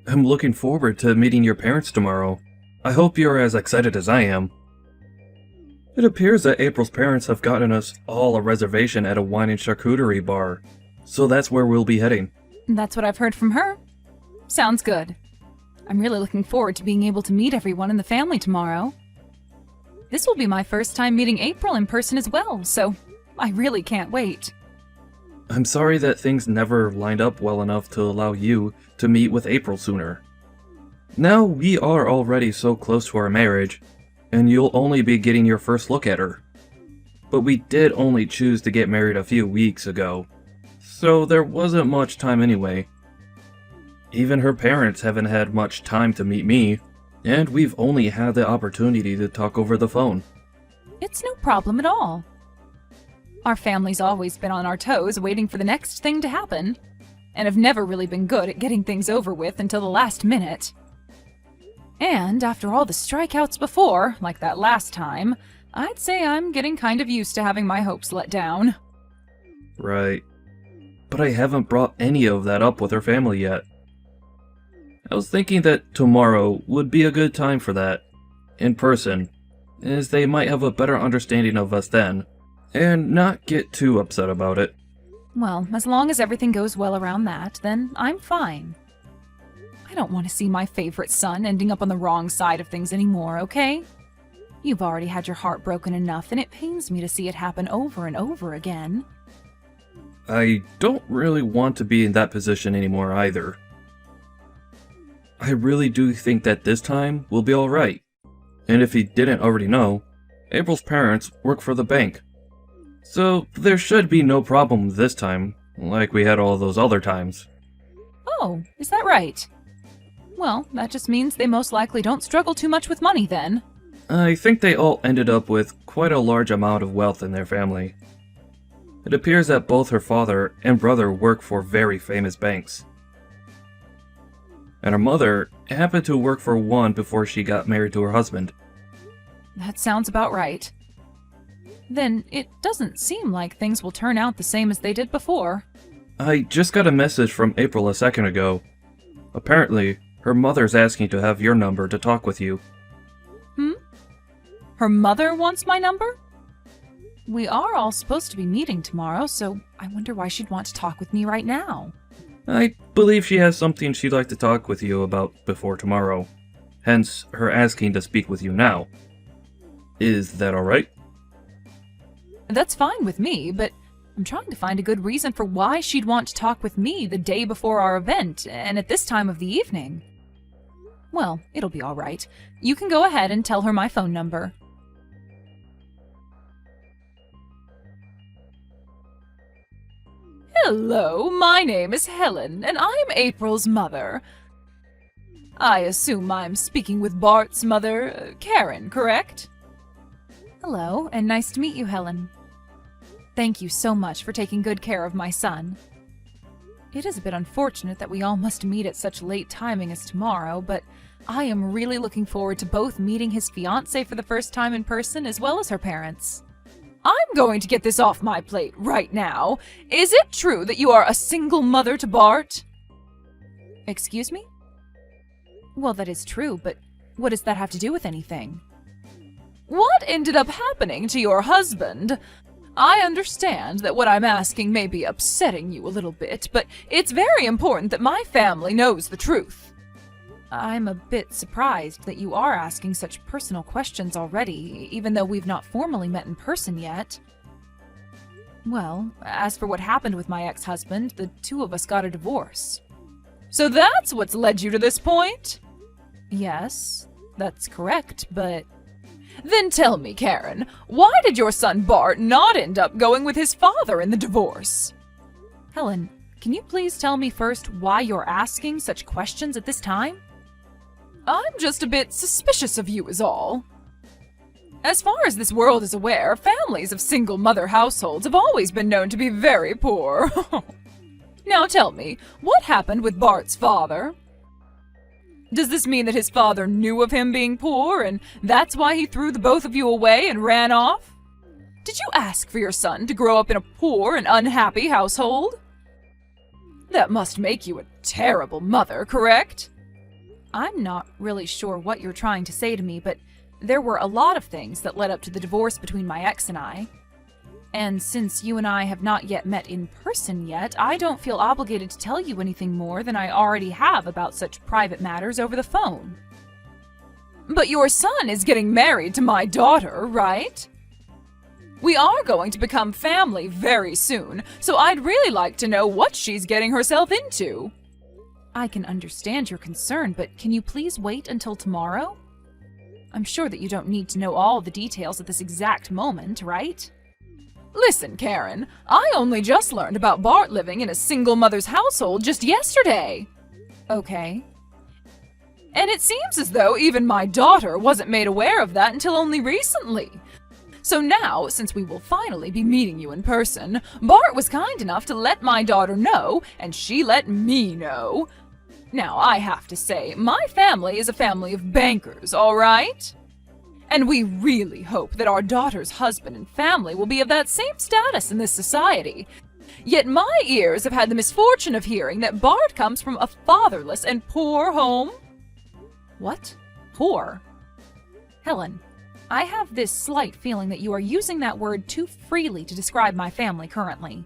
I'm looking forward to meeting your parents tomorrow. I hope you're as excited as I am. It appears that April's parents have gotten us all a reservation at a wine and charcuterie bar, so that's where we'll be heading. That's what I've heard from her. Sounds good. I'm really looking forward to being able to meet everyone in the family tomorrow. This will be my first time meeting April in person as well, so I really can't wait. I'm sorry that things never lined up well enough to allow you to meet with April sooner. Now we are already so close to our marriage, and you'll only be getting your first look at her. But we did only choose to get married a few weeks ago, so there wasn't much time anyway. Even her parents haven't had much time to meet me, and we've only had the opportunity to talk over the phone. It's no problem at all. Our family's always been on our toes waiting for the next thing to happen, and have never really been good at getting things over with until the last minute. And after all the strikeouts before, like that last time, I'd say I'm getting kind of used to having my hopes let down. Right. But I haven't brought any of that up with her family yet. I was thinking that tomorrow would be a good time for that, in person, as they might have a better understanding of us then, and not get too upset about it. Well, as long as everything goes well around that, then I'm fine. I don't want to see my favorite son ending up on the wrong side of things anymore, okay? You've already had your heart broken enough, and it pains me to see it happen over and over again. I don't really want to be in that position anymore either. I really do think that this time will be alright. And if you didn't already know, April's parents work for the bank. So there should be no problem this time, like we had all those other times. Oh, is that right? Well, that just means they most likely don't struggle too much with money then. I think they all ended up with quite a large amount of wealth in their family. It appears that both her father and brother work for very famous banks. And her mother happened to work for one before she got married to her husband. That sounds about right. Then it doesn't seem like things will turn out the same as they did before. I just got a message from April a second ago. Apparently, her mother's asking to have your number to talk with you. Her mother wants my number? We are all supposed to be meeting tomorrow, so I wonder why she'd want to talk with me right now. I believe she has something she'd like to talk with you about before tomorrow. Hence, her asking to speak with you now. Is that alright? That's fine with me, but I'm trying to find a good reason for why she'd want to talk with me the day before our event, and at this time of the evening. Well, it'll be all right. You can go ahead and tell her my phone number. Hello, my name is Helen, and I'm April's mother. I assume I'm speaking with Bart's mother, Karen, correct? Hello, and nice to meet you, Helen. Thank you so much for taking good care of my son. It is a bit unfortunate that we all must meet at such late timing as tomorrow, but I am really looking forward to both meeting his fiancée for the first time in person as well as her parents. I'm going to get this off my plate right now. Is it true that you are a single mother to Bart? Excuse me? Well, that is true, but what does that have to do with anything? What ended up happening to your husband? I understand that what I'm asking may be upsetting you a little bit, but it's very important that my family knows the truth. I'm a bit surprised that you are asking such personal questions already, even though we've not formally met in person yet. Well, as for what happened with my ex-husband, the two of us got a divorce. So that's what's led you to this point? Yes, that's correct, but... Then tell me, Karen, why did your son Bart not end up going with his father in the divorce? Helen, can you please tell me first why you're asking such questions at this time? I'm just a bit suspicious of you is all. As far as this world is aware, families of single-mother households have always been known to be very poor. Now tell me, what happened with Bart's father? Does this mean that his father knew of him being poor, and that's why he threw the both of you away and ran off? Did you ask for your son to grow up in a poor and unhappy household? That must make you a terrible mother, correct? I'm not really sure what you're trying to say to me, but there were a lot of things that led up to the divorce between my ex and I. And since you and I have not yet met in person yet, I don't feel obligated to tell you anything more than I already have about such private matters over the phone. But your son is getting married to my daughter, right? We are going to become family very soon, so I'd really like to know what she's getting herself into. I can understand your concern, but can you please wait until tomorrow? I'm sure that you don't need to know all the details at this exact moment, right? Listen, Karen, I only just learned about Bart living in a single mother's household just yesterday. Okay. And it seems as though even my daughter wasn't made aware of that until only recently. So now, since we will finally be meeting you in person, Bart was kind enough to let my daughter know, and she let me know. Now, I have to say, my family is a family of bankers, all right? And we really hope that our daughter's husband and family will be of that same status in this society. Yet my ears have had the misfortune of hearing that Bart comes from a fatherless and poor home. What? Poor? Helen, I have this slight feeling that you are using that word too freely to describe my family currently.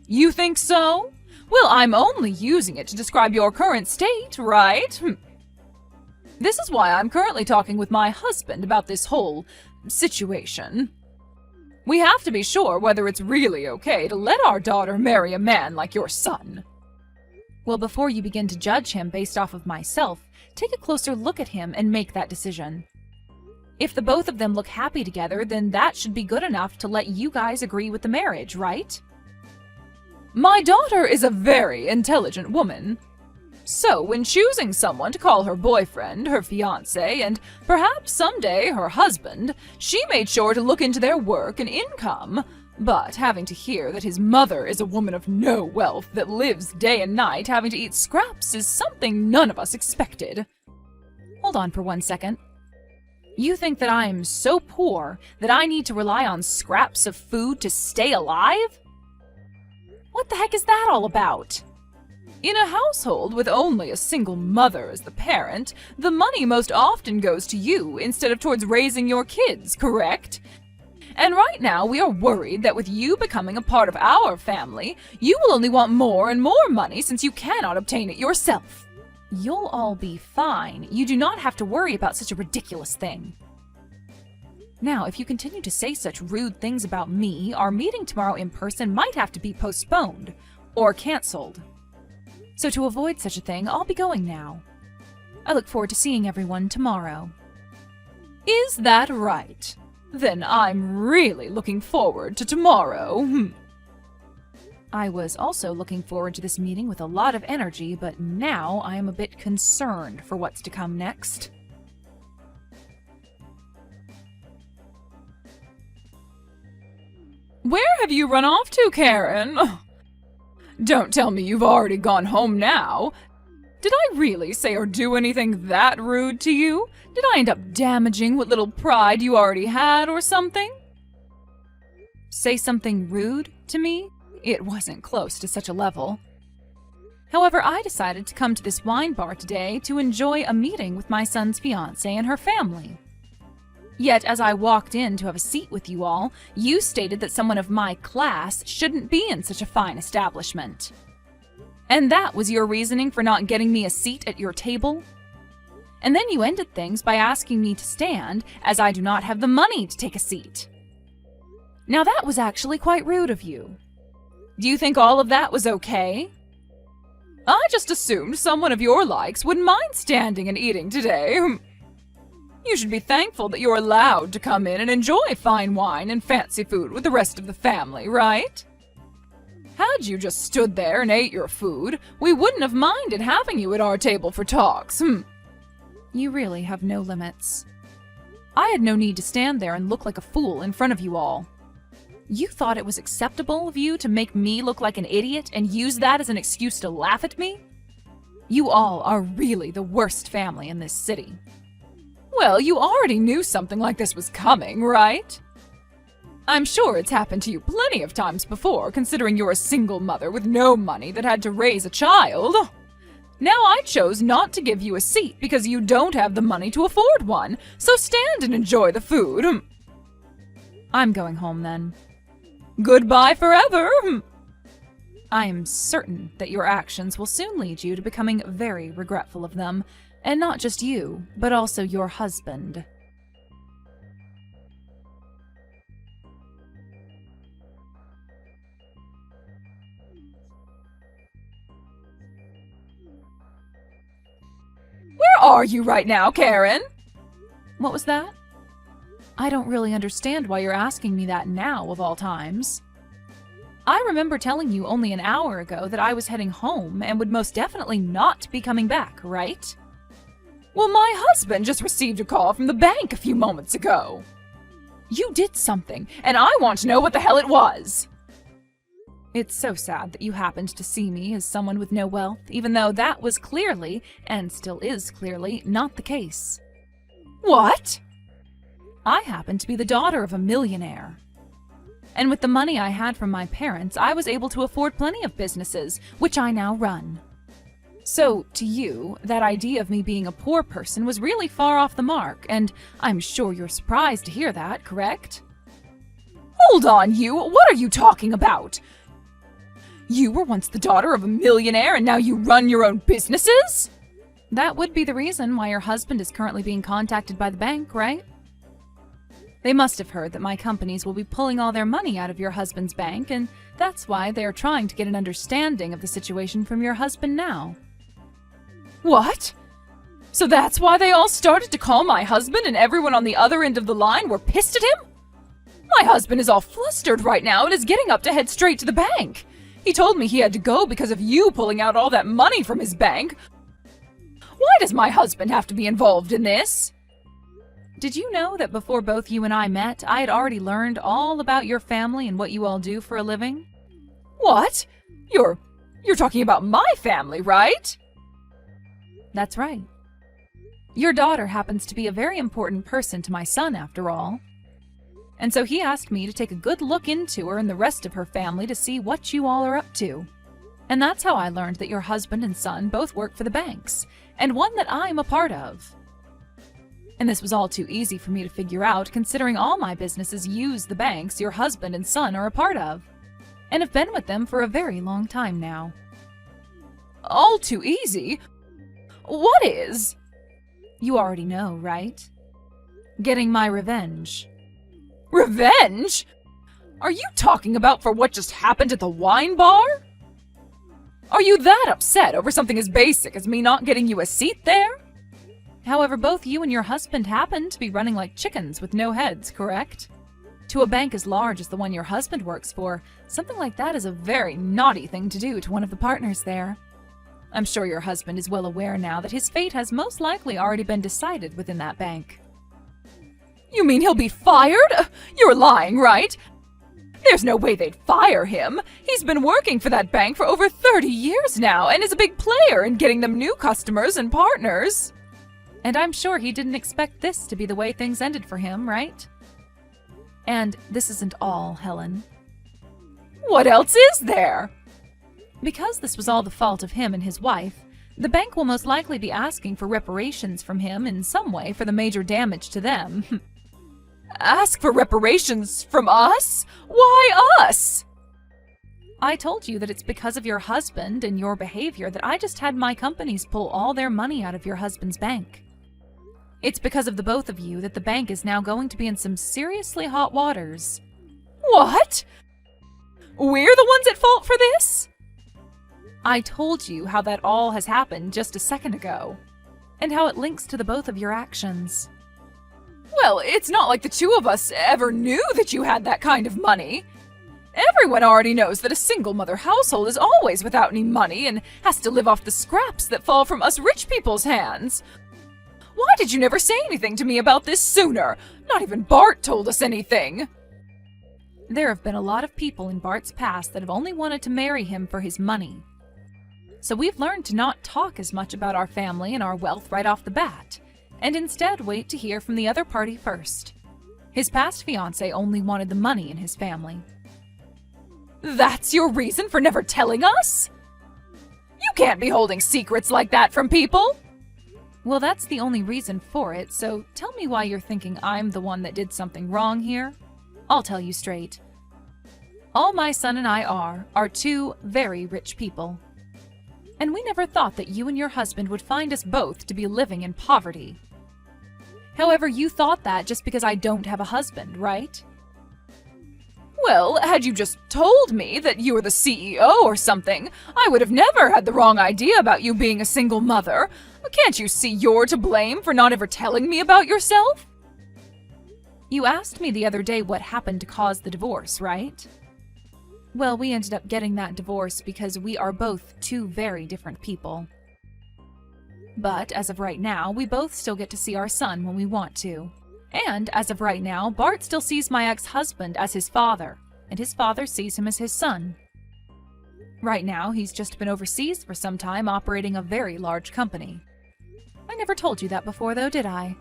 You think so? Well, I'm only using it to describe your current state, right? This is why I'm currently talking with my husband about this whole situation. We have to be sure whether it's really okay to let our daughter marry a man like your son. Well, before you begin to judge him based off of myself, take a closer look at him and make that decision. If the both of them look happy together, then that should be good enough to let you guys agree with the marriage, right? My daughter is a very intelligent woman. So, when choosing someone to call her boyfriend, her fiancé, and perhaps someday her husband, she made sure to look into their work and income. But having to hear that his mother is a woman of no wealth that lives day and night having to eat scraps is something none of us expected. Hold on for 1 second. You think that I'm so poor that I need to rely on scraps of food to stay alive? What the heck is that all about? In a household with only a single mother as the parent, the money most often goes to you instead of towards raising your kids, correct? And right now we are worried that with you becoming a part of our family, you will only want more and more money since you cannot obtain it yourself. You'll all be fine. You do not have to worry about such a ridiculous thing. Now, if you continue to say such rude things about me, our meeting tomorrow in person might have to be postponed or canceled. So to avoid such a thing, I'll be going now. I look forward to seeing everyone tomorrow. Is that right? Then I'm really looking forward to tomorrow. I was also looking forward to this meeting with a lot of energy, but now I am a bit concerned for what's to come next. Where have you run off to, Karen? Don't tell me you've already gone home now. Did I really say or do anything that rude to you? Did I end up damaging what little pride you already had or something? Say something rude to me? It wasn't close to such a level. However, I decided to come to this wine bar today to enjoy a meeting with my son's fiancée and her family. Yet, as I walked in to have a seat with you all, you stated that someone of my class shouldn't be in such a fine establishment. And that was your reasoning for not getting me a seat at your table? And then you ended things by asking me to stand, as I do not have the money to take a seat. Now that was actually quite rude of you. Do you think all of that was okay? I just assumed someone of your likes wouldn't mind standing and eating today. You should be thankful that you're allowed to come in and enjoy fine wine and fancy food with the rest of the family, right? Had you just stood there and ate your food, we wouldn't have minded having you at our table for talks. You really have no limits. I had no need to stand there and look like a fool in front of you all. You thought it was acceptable of you to make me look like an idiot and use that as an excuse to laugh at me? You all are really the worst family in this city. Well, you already knew something like this was coming, right? I'm sure it's happened to you plenty of times before, considering you're a single mother with no money that had to raise a child. Now I chose not to give you a seat because you don't have the money to afford one, so stand and enjoy the food. I'm going home then. Goodbye forever. I am certain that your actions will soon lead you to becoming very regretful of them, and not just you, but also your husband. Where are you right now, Karen? What was that? I don't really understand why you're asking me that now, of all times. I remember telling you only an hour ago that I was heading home and would most definitely not be coming back, right? Well, my husband just received a call from the bank a few moments ago. You did something, and I want to know what the hell it was. It's so sad that you happened to see me as someone with no wealth, even though that was clearly, and still is clearly, not the case. What? I happen to be the daughter of a millionaire. And with the money I had from my parents, I was able to afford plenty of businesses, which I now run. So, to you, that idea of me being a poor person was really far off the mark, and I'm sure you're surprised to hear that, correct? Hold on, you! What are you talking about? You were once the daughter of a millionaire and now you run your own businesses? That would be the reason why your husband is currently being contacted by the bank, right? They must have heard that my companies will be pulling all their money out of your husband's bank, and that's why they are trying to get an understanding of the situation from your husband now. What? So that's why they all started to call my husband and everyone on the other end of the line were pissed at him? My husband is all flustered right now and is getting up to head straight to the bank. He told me he had to go because of you pulling out all that money from his bank. Why does my husband have to be involved in this? Did you know that before both you and I met, I had already learned all about your family and what you all do for a living? What? You're talking about my family, right? That's right. Your daughter happens to be a very important person to my son, after all. And so he asked me to take a good look into her and the rest of her family to see what you all are up to. And that's how I learned that your husband and son both work for the banks, and one that I'm a part of. And this was all too easy for me to figure out, considering all my businesses use the banks your husband and son are a part of, and have been with them for a very long time now. All too easy? What is? You already know, right? Getting my revenge. Revenge? Are you talking about for what just happened at the wine bar? Are you that upset over something as basic as me not getting you a seat there? However, both you and your husband happen to be running like chickens with no heads, correct? To a bank as large as the one your husband works for, something like that is a very naughty thing to do to one of the partners there. I'm sure your husband is well aware now that his fate has most likely already been decided within that bank. You mean he'll be fired? You're lying, right? There's no way they'd fire him. He's been working for that bank for over 30 years now and is a big player in getting them new customers and partners. And I'm sure he didn't expect this to be the way things ended for him, right? And this isn't all, Helen. What else is there? Because this was all the fault of him and his wife, the bank will most likely be asking for reparations from him in some way for the major damage to them. Ask for reparations from us? Why us? I told you that it's because of your husband and your behavior that I just had my companies pull all their money out of your husband's bank. It's because of the both of you that the bank is now going to be in some seriously hot waters. What? We're the ones at fault for this? I told you how that all has happened just a second ago, and how it links to the both of your actions. Well, it's not like the two of us ever knew that you had that kind of money. Everyone already knows that a single-mother household is always without any money and has to live off the scraps that fall from us rich people's hands. Why did you never say anything to me about this sooner? Not even Bart told us anything. There have been a lot of people in Bart's past that have only wanted to marry him for his money. So we've learned to not talk as much about our family and our wealth right off the bat, and instead wait to hear from the other party first. His past fiancé only wanted the money in his family. That's your reason for never telling us? You can't be holding secrets like that from people. Well, that's the only reason for it, so tell me why you're thinking I'm the one that did something wrong here. I'll tell you straight. All my son and I are two very rich people. And we never thought that you and your husband would find us both to be living in poverty. However, you thought that just because I don't have a husband, right? Well, had you just told me that you were the CEO or something, I would have never had the wrong idea about you being a single mother. Can't you see you're to blame for not ever telling me about yourself? You asked me the other day what happened to cause the divorce, right? Well, we ended up getting that divorce because we are both two very different people. But as of right now, we both still get to see our son when we want to. And as of right now, Bart still sees my ex-husband as his father, and his father sees him as his son. Right now, he's just been overseas for some time operating a very large company. I never told you that before, though, did I?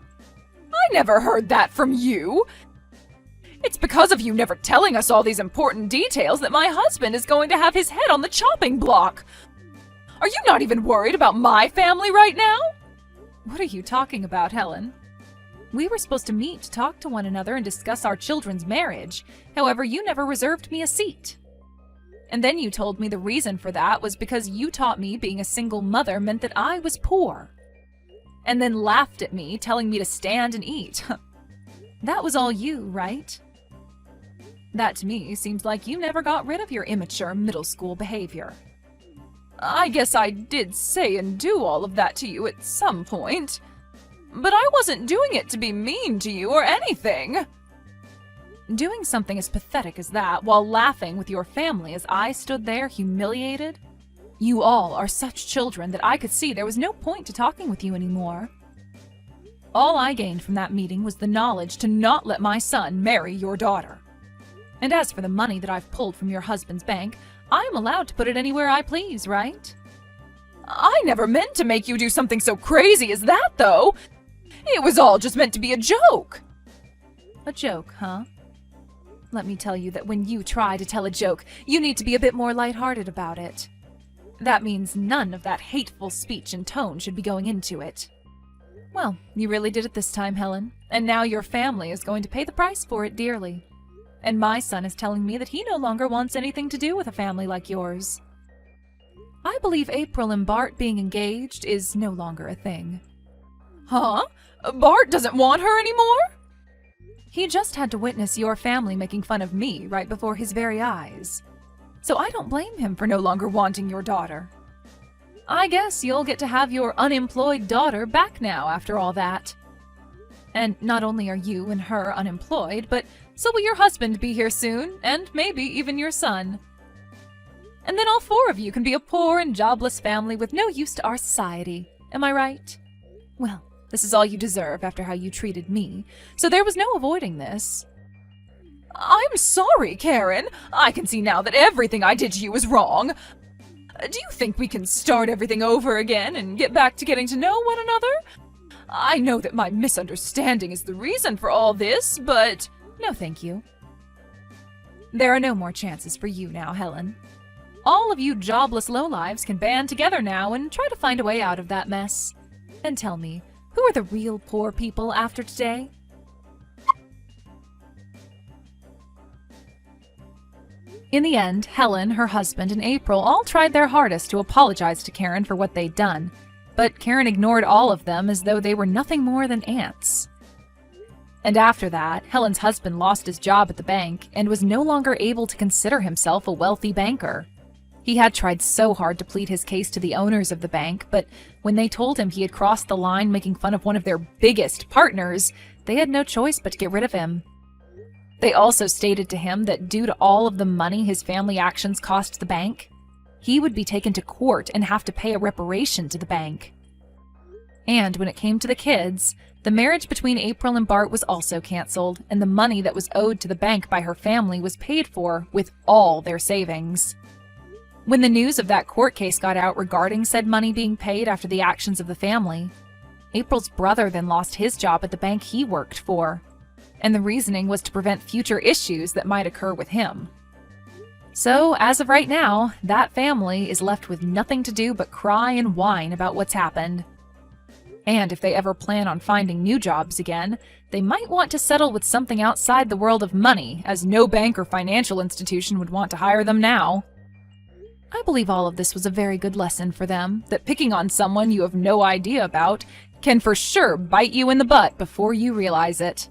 I never heard that from you! It's because of you never telling us all these important details that my husband is going to have his head on the chopping block. Are you not even worried about my family right now? What are you talking about, Helen? We were supposed to meet to talk to one another and discuss our children's marriage. However, you never reserved me a seat. And then you told me the reason for that was because you taught me being a single mother meant that I was poor. And then laughed at me, telling me to stand and eat. That was all you, right? That to me seems like you never got rid of your immature middle school behavior. I guess I did say and do all of that to you at some point. But I wasn't doing it to be mean to you or anything. Doing something as pathetic as that while laughing with your family as I stood there humiliated? You all are such children that I could see there was no point to talking with you anymore. All I gained from that meeting was the knowledge to not let my son marry your daughter. And as for the money that I've pulled from your husband's bank, I am allowed to put it anywhere I please, right? I never meant to make you do something so crazy as that, though. It was all just meant to be a joke. A joke, huh? Let me tell you that when you try to tell a joke, you need to be a bit more lighthearted about it. That means none of that hateful speech and tone should be going into it. Well, you really did it this time, Helen, and now your family is going to pay the price for it dearly. And my son is telling me that he no longer wants anything to do with a family like yours. I believe April and Bart being engaged is no longer a thing. Huh? Bart doesn't want her anymore? He just had to witness your family making fun of me right before his very eyes. So I don't blame him for no longer wanting your daughter. I guess you'll get to have your unemployed daughter back now after all that. And not only are you and her unemployed, but so will your husband be here soon, and maybe even your son. And then all four of you can be a poor and jobless family with no use to our society. Am I right? Well, this is all you deserve after how you treated me, so there was no avoiding this. I'm sorry, Karen. I can see now that everything I did to you was wrong. Do you think we can start everything over again and get back to getting to know one another? I know that my misunderstanding is the reason for all this, but no thank you. There are no more chances for you now, Helen. All of you jobless lowlives can band together now and try to find a way out of that mess. And tell me, who are the real poor people after today? In the end, Helen, her husband, and April all tried their hardest to apologize to Karen for what they'd done, but Karen ignored all of them as though they were nothing more than ants. And after that, Helen's husband lost his job at the bank and was no longer able to consider himself a wealthy banker. He had tried so hard to plead his case to the owners of the bank, but when they told him he had crossed the line making fun of one of their biggest partners, they had no choice but to get rid of him. They also stated to him that due to all of the money his family actions cost the bank, he would be taken to court and have to pay a reparation to the bank. And when it came to the kids, the marriage between April and Bart was also canceled, and the money that was owed to the bank by her family was paid for with all their savings. When the news of that court case got out regarding said money being paid after the actions of the family, April's brother then lost his job at the bank he worked for, and the reasoning was to prevent future issues that might occur with him. So, as of right now, that family is left with nothing to do but cry and whine about what's happened. And if they ever plan on finding new jobs again, they might want to settle with something outside the world of money, as no bank or financial institution would want to hire them now. I believe all of this was a very good lesson for them, that picking on someone you have no idea about can for sure bite you in the butt before you realize it.